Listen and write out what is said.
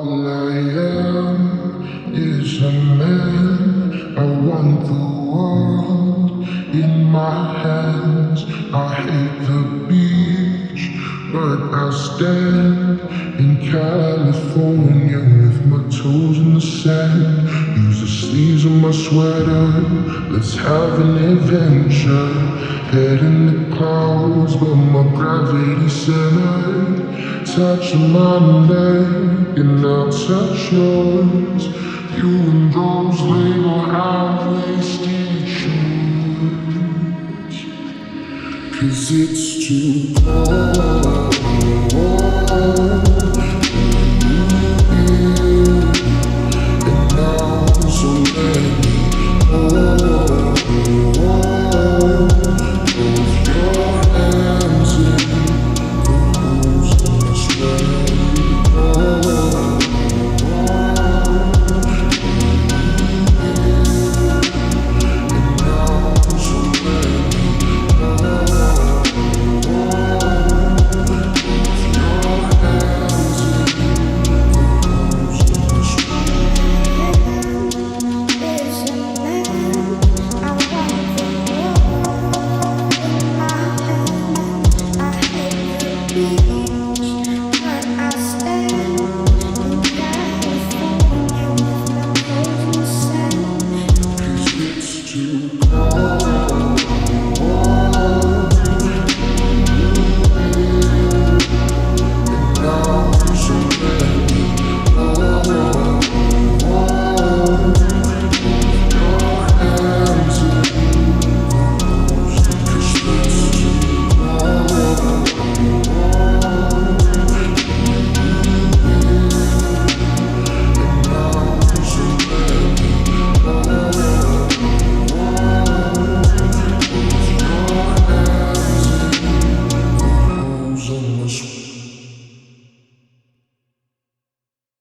All I am is a man. I want the world in my hands. I hate the beach, but I stand in California with my toes in the sand. Use the sleeves of my sweater. Let's have an adventure. Head in the clouds, but my gravity centered. Touch my neck and I'll touch yours. You and those little highway stations. 'Cause it's too cold.